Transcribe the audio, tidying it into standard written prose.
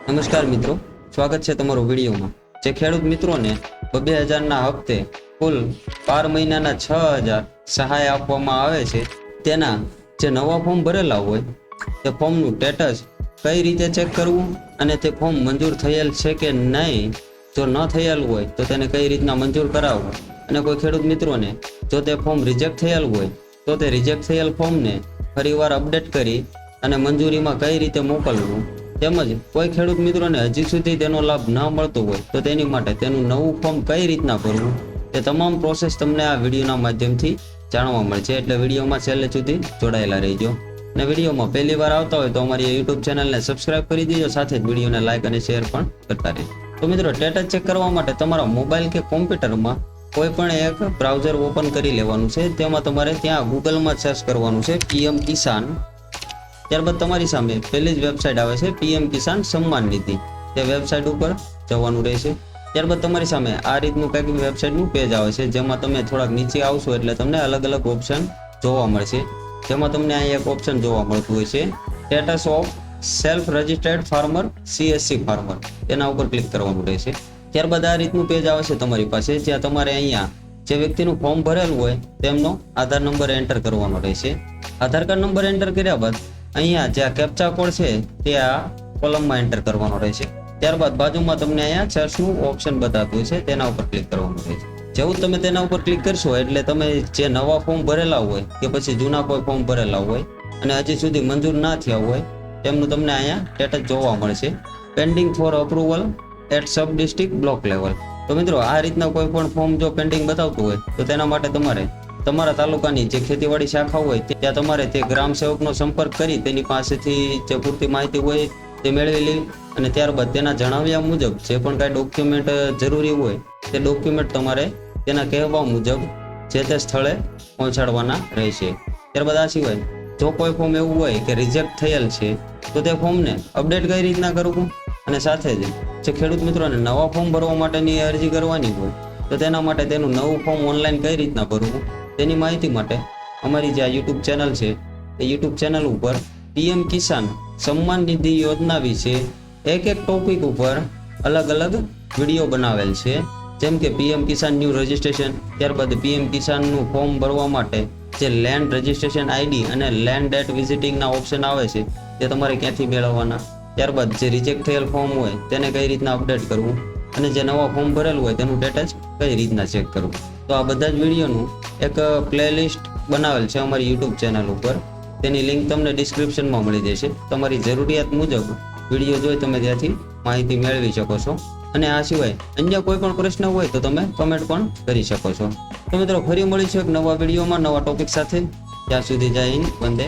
નમસ્કાર મિત્રો, સ્વાગત છે તમારું વિડીયોમાં। જે ખેડૂત મિત્રોને 2000ના હપ્તે કુલ 12 મહિનાના 6000 સહાય આપવામાં આવે છે, તેના જે નવા ફોર્મ ભરેલા હોય તે ફોર્મનું સ્ટેટસ કઈ રીતે ચેક કરવું અને તે ફોર્મ મંજૂર થયેલ છે કે નહીં, જો ન થયેલ હોય તો તેને કઈ રીતના મંજૂર કરાવવું, અને કોઈ ખેડૂત મિત્રોને જો તે ફોર્મ રિજેક્ટ થયેલ હોય તો તે રિજેક્ટ થયેલ ફોર્મને ફરીવાર અપડેટ કરી અને મંજૂરીમાં કઈ રીતે મોકલવું, તેમજ કોઈ ખેડૂત મિત્રોને હજી સુધી તેનો લાભ ન મળતો હોય તો તેની માટે તેનું નવું ફોર્મ કઈ રીતના ભરવું, તે તમામ પ્રોસેસ તમને આ વિડીયોના માધ્યમથી જાણવા મળશે। એટલે વિડીયોમાં છેલ્લે સુધી જોડાયેલા રહેજો। અને વિડીયોમાં પહેલી વાર આવતા હોય તો અમારી યુટ્યુબ ચેનલને સબસ્ક્રાઇબ કરી દેજો, સાથે જ વિડીયોને લાઇક અને શેર પણ કરતા રહેજો। તો મિત્રો, સ્ટેટસ ચેક કરવા માટે તમારા મોબાઈલ કે કોમ્પ્યુટરમાં કોઈ પણ એક બ્રાઉઝર ઓપન કરી લેવાનું છે। તેમાં તમારે ત્યાં ગૂગલમાં સર્ચ કરવાનું છે PM કિસાન। ત્યારબાદ તમારી સામે પહેલી જ વેબસાઇટ આવે છે PM કિસાન સન્માન નિધિ, તે વેબસાઇટ ઉપર જવાનું રહેશે। ત્યારબાદ તમારી સામે આ રીતનું કંઈક વેબસાઇટનું પેજ આવે છે, જેમાં તમે થોડાક નીચે આવશો એટલે તમને અલગ અલગ ઓપ્શન જોવા મળશે। જેમાં તમને અહીં એક ઓપ્શન જોવા મળતું હોય છે status of self registered farmer CSC farmer, તેના ઉપર ક્લિક કરવાનું રહેશે। ત્યારબાદ આ રીતનું પેજ આવે છે તમારી પાસે, જ્યાં તમારે અહીંયા જે વ્યક્તિનું ફોર્મ ભરેલું હોય તેમનો આધાર નંબર એન્ટર કરવાનો રહેશે। આધાર કાર્ડ નંબર એન્ટર કર્યા બાદ અહીંયા જે કેપ્ચા કોડ છે તે આ કોલમમાં એન્ટર કરવાનો રહેશે। ત્યારબાદ બાજુમાં તમને અહીંયા સર્ચનું ઓપ્શન બતાવતું છે, તેના ઉપર ક્લિક કરવાનું રહેશે। જેવું તમે તેના ઉપર ક્લિક કરશો એટલે તમે જે નવા ફોર્મ ભરેલા હોય કે પછી જૂના કોઈ ફોર્મ ભરેલા હોય અને હજી સુધી મંજૂર ના થયા હોય તેમનું તમને અહીંયા સ્ટેટસ જોવા મળશે, pending for approval at sub district block level. તો મિત્રો, આ રીતના કોઈ પણ ફોર્મ જો પેન્ડિંગ બતાવતું હોય તો તેના માટે તમારે તમારા તાલુકાની જે ખેતીવાડી શાખા હોય ત્યાં તમારે તે ગ્રામ સેવકનો સંપર્ક કરી તેની પાસેથી જે પૂરતી માહિતી હોય તે મેળવેલી અને ત્યારબાદ તેના જણાવ્યા મુજબ જે પણ કાંઈ ડોક્યુમેન્ટ જરૂરી હોય તે ડોક્યુમેન્ટ તમારે તેના કહેવા મુજબ જે તે સ્થળે પહોંચાડવાના રહેશે। ત્યારબાદ આ સિવાય જો કોઈ ફોર્મ એવું હોય કે રિજેક્ટ થયેલ છે તો તે ફોર્મને અપડેટ કઈ રીતના કરવું, અને સાથે જ જે ખેડૂત મિત્રોને નવા ફોર્મ ભરવા માટેની અરજી કરવાની હોય તો તેના માટે તેનું નવું ફોર્મ ઓનલાઈન કઈ રીતના ભરવું, તેની માહિતી માટે અમારી જે આ યુટ્યુબ ચેનલ છે એ યુટ્યુબ ચેનલ ઉપર PM કિસાન સન્માન નિધિ યોજના વિશે એક ટોપિક ઉપર અલગ અલગ વિડીયો બનાવેલ છે, જેમ કે PM કિસાન ન્યૂ રજિસ્ટ્રેશન, ત્યારબાદ PM કિસાનનું ફોર્મ ભરવા માટે જે લેન્ડ રજિસ્ટ્રેશન ID અને લેન્ડ ડેટ વિઝિટિંગના ઓપ્શન આવે છે તે તમારે ક્યાંથી મેળવવાના, ત્યારબાદ જે રિજેક્ટ થયેલ ફોર્મ હોય તેને કઈ રીતના અપડેટ કરવું, અને જે નવા ફોર્મ ભરેલું હોય તેનું સ્ટેટસ કઈ રીતના ચેક કરવું। તો આ બધા જ વિડીયોનું એક પ્લેલિસ્ટ બનાવેલ છે અમારી યુટ્યુબ ચેનલ ઉપર, તેની લિંક તમને ડિસ્ક્રિપ્શનમાં મળી જશે। તમારી જરૂરિયાત મુજબ વિડીયો જોઈ તમે ત્યાંથી માહિતી મેળવી શકો છો, અને આ સિવાય અન્ય કોઈ પણ પ્રશ્ન હોય તો તમે કમેન્ટ પણ કરી શકો છો। તો મિત્રો, ફરી મળીશું એક નવા વિડીયોમાં નવા ટોપિક સાથે। ત્યાં સુધી જય હિન્દ, વંદે